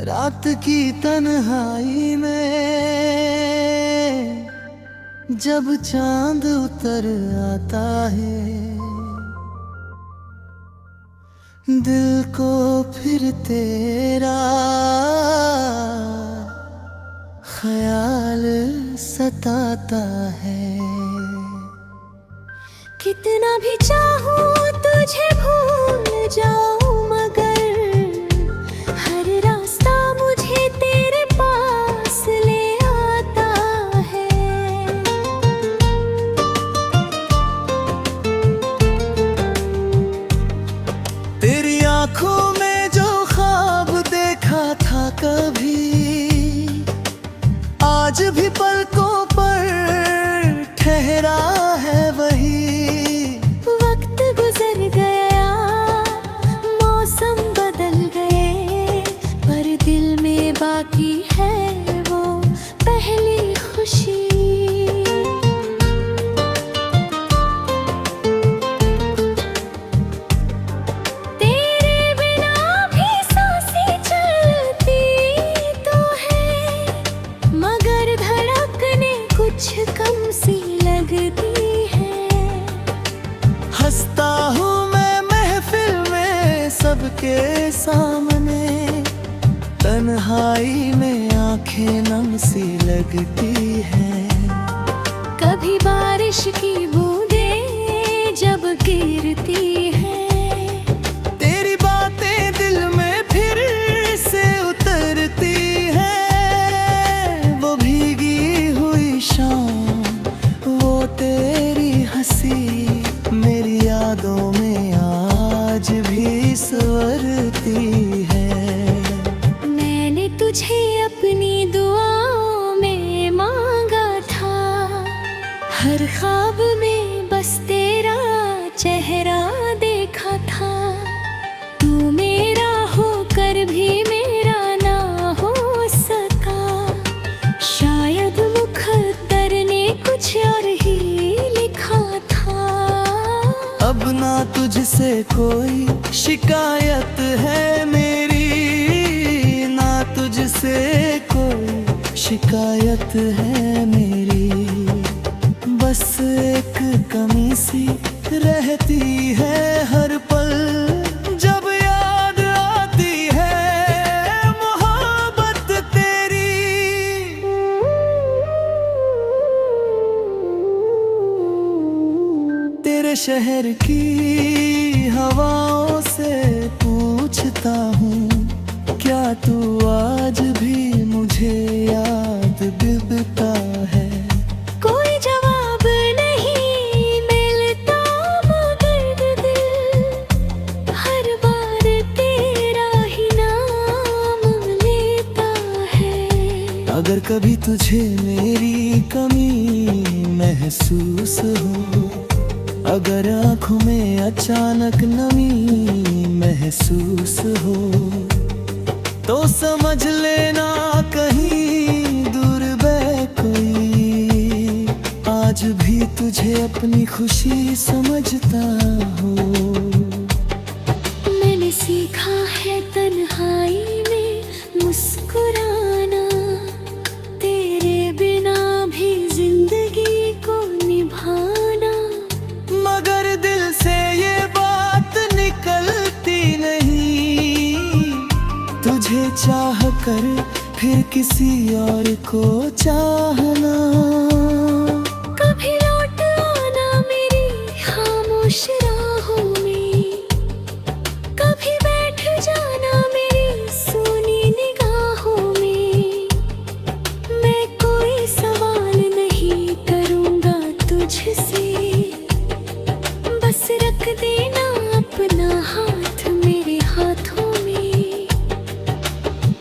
रात की तन्हाई में जब चांद उतर आता है, दिल को फिर तेरा ख्याल सताता है। कितना भी चाहूं तुझे भूल जाऊं, मगर हर रास्ता मुझे तेरे पास ले आता है। तेरी आंखों में जो ख्वाब देखा था कभी, आज भी पलकों पर ठहरा है वही। वक्त गुजर गया, मौसम बदल गए, पर दिल में बाकी है वो पहली खुशी। तेरे बिना भी सांसें चलती तो है, मगर धड़कने कुछ कम सी लगती है। हंसता हूँ मैं महफिल में सबके सामने, तन्हाई में आंखें नम सी लगती हैं। कभी बारिश की बूंदें जब गिरती हैं, तेरी बातें दिल में फिर से उतरती हैं। वो भीगी हुई शाम, वो तेरी हंसी मेरी यादों में आज भी संवरती है। मैंने तुझे अपनी दुआओं में मांगा था, हर ख्वाब में बस तेरा चेहरा देखा था। तू मेरा होकर भी मेरा ना हो सका, शायद मुक़द्दर ने कुछ और ही लिखा था। अब ना तुझसे कोई शिकायत है मेरी, ना तुझसे कोई शिकायत है मेरी। बस एक कमी सी रहती है हर पल, जब याद आती है मोहब्बत तेरी। तेरे शहर की हवाओं से पूछता हूँ, क्या तू आज भी मुझे याद दिलता है? कोई जवाब नहीं मिलता, मगर दिल हर बार तेरा ही नाम लेता है। अगर कभी तुझे मेरी कमी महसूस हो, अगर आँखों में अचानक नमी महसूस हो, तो समझ लेना कहीं दूर बह कोई आज भी तुझे अपनी खुशी समझता हो। मैंने सीखा है तन्हाई में मुस्कुराना, तेरे बिना भी जिंदगी को निभाना। मगर दिल से ये बात निकलती नहीं, तुझे चाह कर फिर किसी और को चाहना। कभी लौट आना मेरी खामोश राहों में, कभी बैठ जाना मेरी सूनी निगाहों में। मैं कोई सवाल नहीं करूँगा तुझसे, बस रख देना अपना हाथ मेरे हाथों में।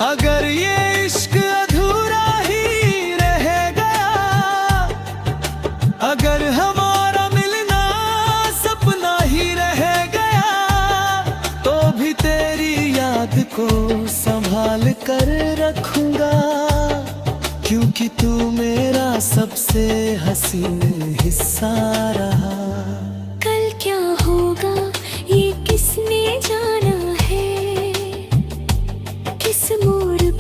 अगर ये इश्क अधूरा ही रह गया, अगर हमारा मिलना सपना ही रह गया, तो भी तेरी याद को संभाल कर रखूंगा, क्योंकि तू मेरा सबसे हसीन हिस्सा रहा। कल क्या होगा ये किसने जाना है, किस मोड़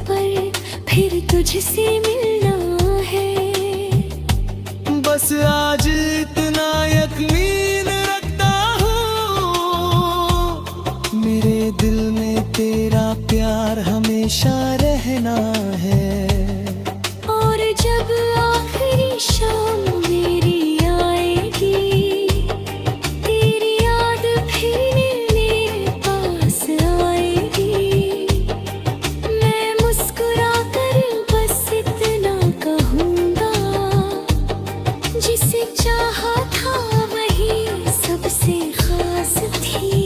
हमेशा रहना है। और जब आखिरी शाम मेरी आएगी, तेरी याद फिर मेरे पास आएगी। मैं मुस्कुरा कर बस इतना कहूँगा, जिसे चाहा था वही सबसे खास थी।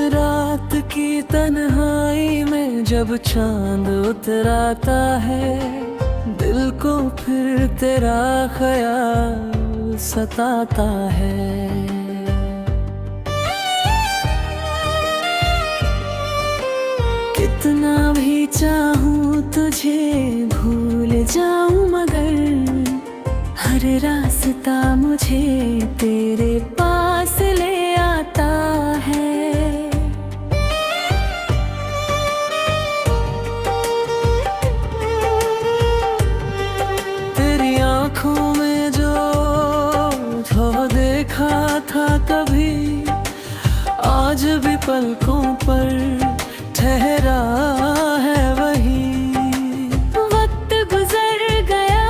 रात की तन्हाई में जब चांद उतराता है, दिल को फिर तेरा ख्याल सताता है। कितना भी चाहूं तुझे भूल जाऊं, मगर हर रास्ता मुझे तेरे पास ले आता है। तेरी आंखों में जो देखा था कभी, आज भी पलकों पर ठहरा है वही। वक्त गुजर गया,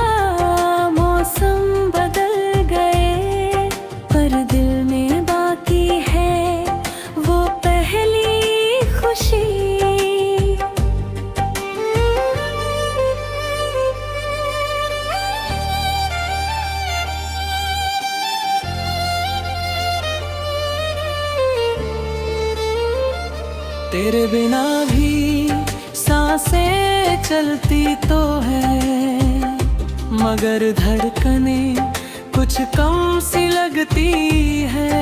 मौसम बदल गए, पर दिल में बाकी है वो पहली खुशी। तेरे बिना भी सांसें चलती तो है, मगर धड़कनें कुछ कम सी लगती है।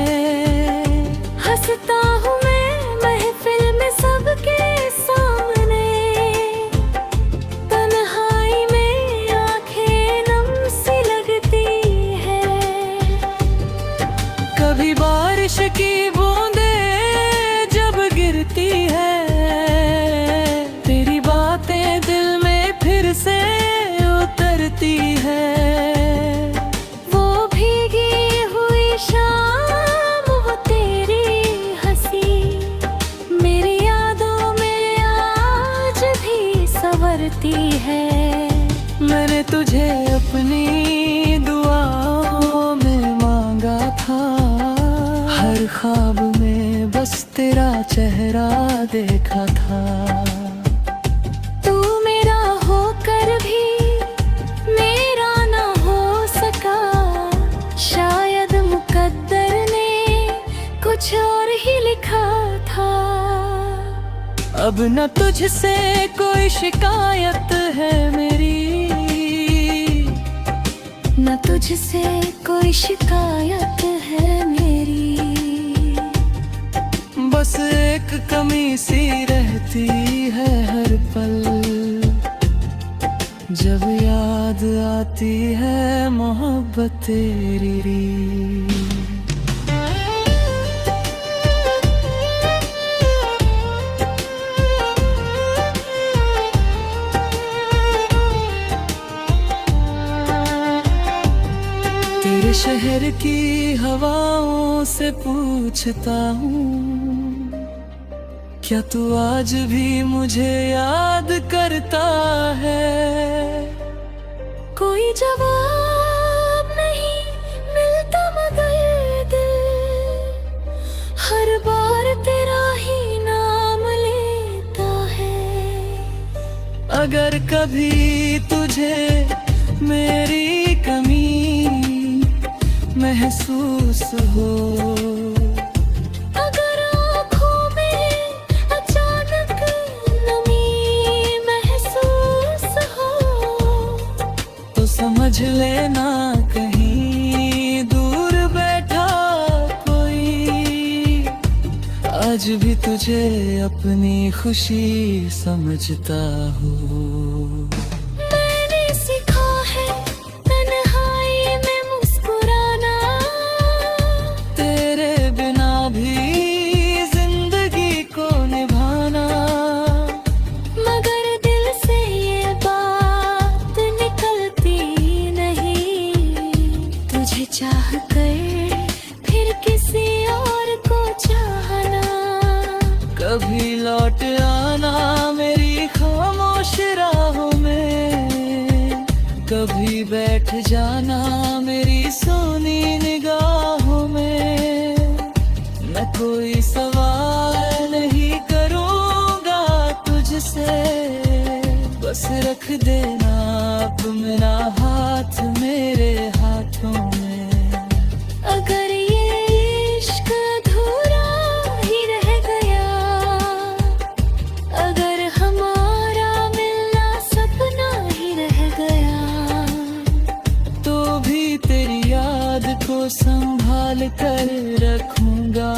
हंसता हूँ मैं महफिल में सबके सामने, तन्हाई में आंखें नम सी लगती है। कभी बारिश की बूंदें जब गिरती है, तेरी बातें दिल में फिर से उतरती है। वो भीगी हुई शाम, वो तेरी हंसी, मेरी यादों में आज भी संवरती है। मैंने तुझे अपनी दुआओं में मांगा था, हर ख्वाब में बस तेरा चेहरा देखा था। तू मेरा होकर भी मेरा ना हो सका, शायद मुकद्दर ने कुछ और ही लिखा था। अब न तुझसे कोई शिकायत है मेरी, न तुझसे कोई शिकायत है मेरी। बस एक कमी सी रहती है हर पल, जब याद आती है मोहब्बत तेरी। तेरे शहर की हवाओं से पूछता हूँ, क्या तू आज भी मुझे याद करता है? कोई जवाब नहीं मिलता, मगर दिल हर बार तेरा ही नाम लेता है। अगर कभी तुझे मेरी कमी महसूस हो, अगर आँखों में अचानक नमी महसूस हो, तो समझ लेना कहीं दूर बैठा कोई। तुझे अपनी खुशी समझता हूँ। मैंने सीखा है तन्हाई में मुस्कुराना, तेरे बिना भी जिंदगी को निभाना। मगर दिल से ये बात निकलती नहीं, तुझे चाह कर फिर किसी और को चाहना। कभी लौट आना मेरी खामोश राहों में, कभी बैठ जाना मेरी सोनी निगाहों में। मैं कोई सवाल नहीं करूँगा तुझसे, बस रख देना अपना हाथ मेरे हाथों में। अगर ये इश्क अधूरा ही रह गया, अगर हमारा मिलना सपना ही रह गया, तो भी तेरी याद को संभाल कर रखूंगा,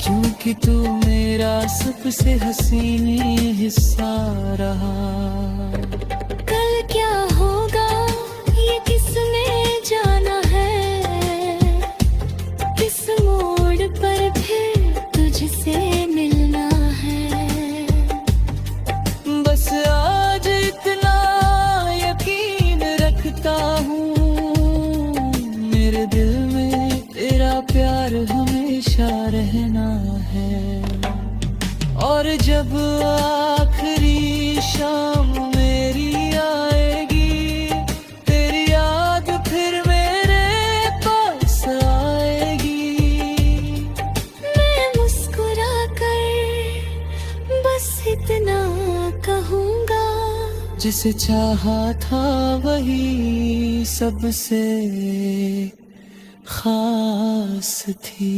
क्योंकि तू मेरा सबसे हसीनी हिस्सा रहा। कल क्या होगा ये किसने जाना है, किस मोड़ पर फिर तुझसे मिलना है। बस आज इतना यकीन रखता हूँ, मेरे दिल में तेरा प्यार हमेशा रहना है। और जब आखिरी शाम मेरी आएगी, तेरी याद फिर मेरे पास आएगी। मैं मुस्कुरा कर बस इतना कहूँगा, जिसे चाहा था वही सबसे खास थी।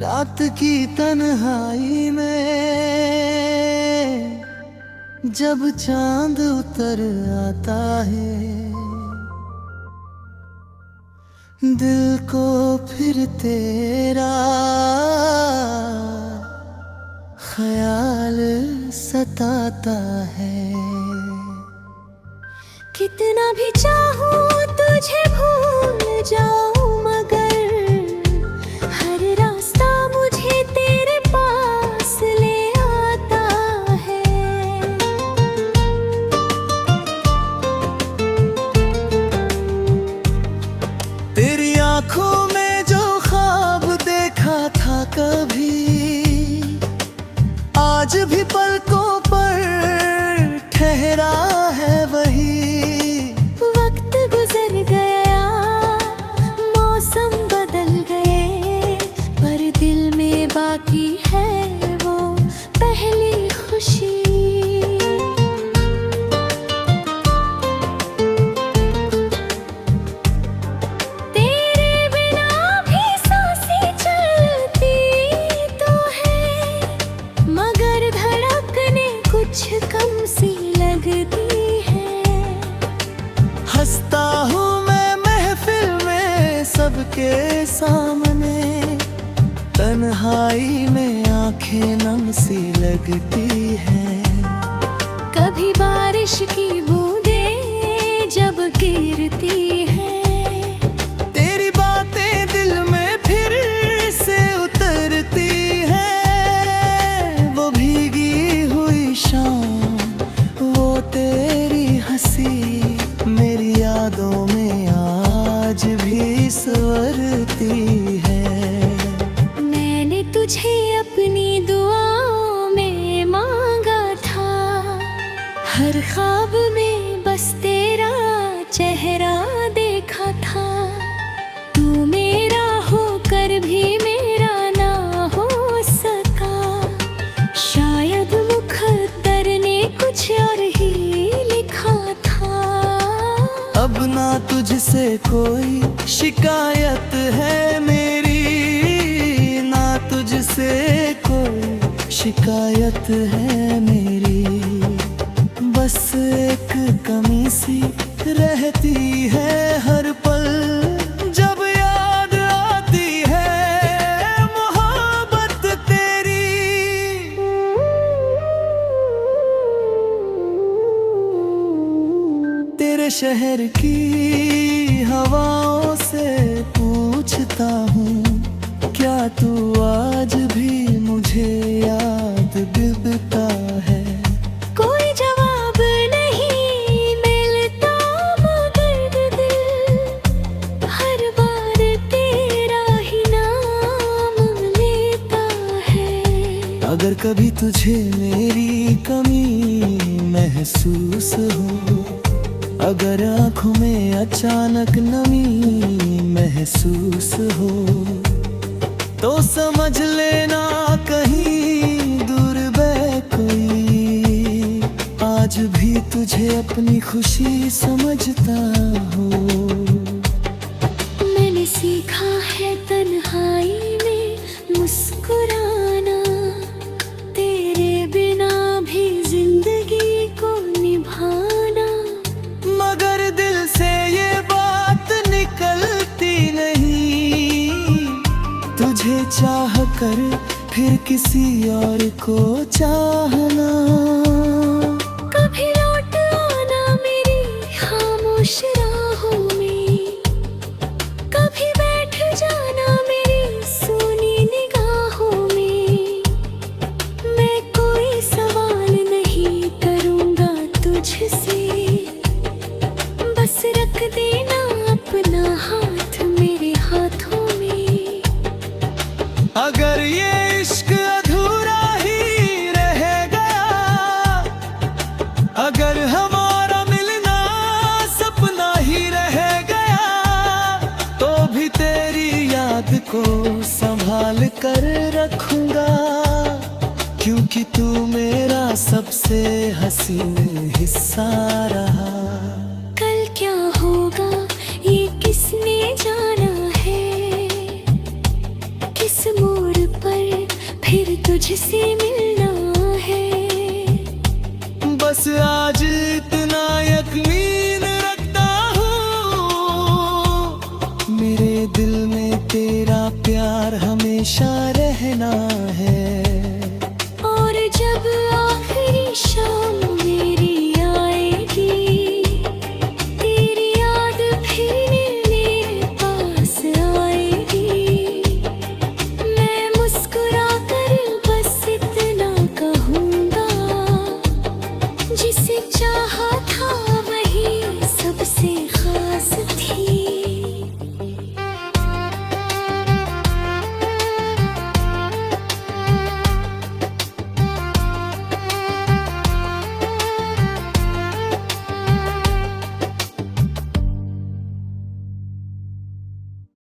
रात की तन्हाई में जब चांद उतर आता है, दिल को फिर तेरा ख्याल सताता है। कितना भी चाहूँ तुझे भूल जाऊँ, मगर हर रास्ता मुझे तेरे पास ले आता है। तेरी आंखों में जो ख्वाब देखा था कभी, आज भी पलकों पर ठहरा है वही। वक्त गुजर गया, मौसम बदल गए, पर दिल में बाकी है वो पहली खुशी। तेरे बिना भी सांसें चलती तो है, मगर धड़कने कुछ कम सी लगती है। हंसता हूँ मैं महफिल में सबके सामने, तन्हाई में आंखें नम सी लगती हैं। कभी बारिश की बूंदें जब गिरती हैं, तेरी बातें दिल में फिर से उतरती हैं। वो भीगी हुई शाम, वो तेरी हंसी मेरी यादों में आज भी संवरती है। मैंने तुझे अपनी दुआओं में मांगा था, हर ख्वाब में बस तेरा चेहरा देखा था। तू मेरा होकर भी मेरा ना हो सका, शायद मुकद्दर ने कुछ और ही लिखा था। अब तुझसे कोई शिकायत है मेरी, ना तुझसे कोई शिकायत है मेरी। बस एक कमी सी रहती है हर पल, जब याद आती है मोहब्बत तेरी। तेरे शहर की हवाओं से पूछता हूँ, क्या तू आज भी मुझे याद दिलता है? कोई जवाब नहीं मिलता मगर दिल हर बार तेरा ही नाम लेता है। अगर कभी तुझे मेरी कमी महसूस हो, अगर आँखों में अचानक नमी महसूस हो, तो समझ लेना कहीं दूर बह कोई आज भी तुझे अपनी खुशी समझता हो। मैंने सीखा है तन्हाई में मुस्कुराना, तेरे बिना भी जिंदगी को निभाना। मगर दिल से ये बात निकलती नहीं, तुझे चाह कर फिर किसी और को चाहना। कभी लौट आना मेरी खामोश राहों में, कभी बैठ जाना मेरी सुनी निगाहों में। मैं कोई सवाल नहीं करूँगा तुझसे, बस रख देना अपना हाथ मेरे हाथों में। अगर ये इश्क अधूरा ही रह गया, अगर हमारा मिलना सपना ही रह गया, तो भी तेरी याद को संभाल कर रखूंगा, क्योंकि तू मेरा सबसे हसीन हिस्सा रहा। कल क्या होगा ये किसने जाना है, किस मोड़ पर फिर तुझसे मिलना है। बस आज इतना यकीन रखता हूँ, मेरे दिल में तेरा प्यार हमेशा रहना है। और जब आखिरी शाम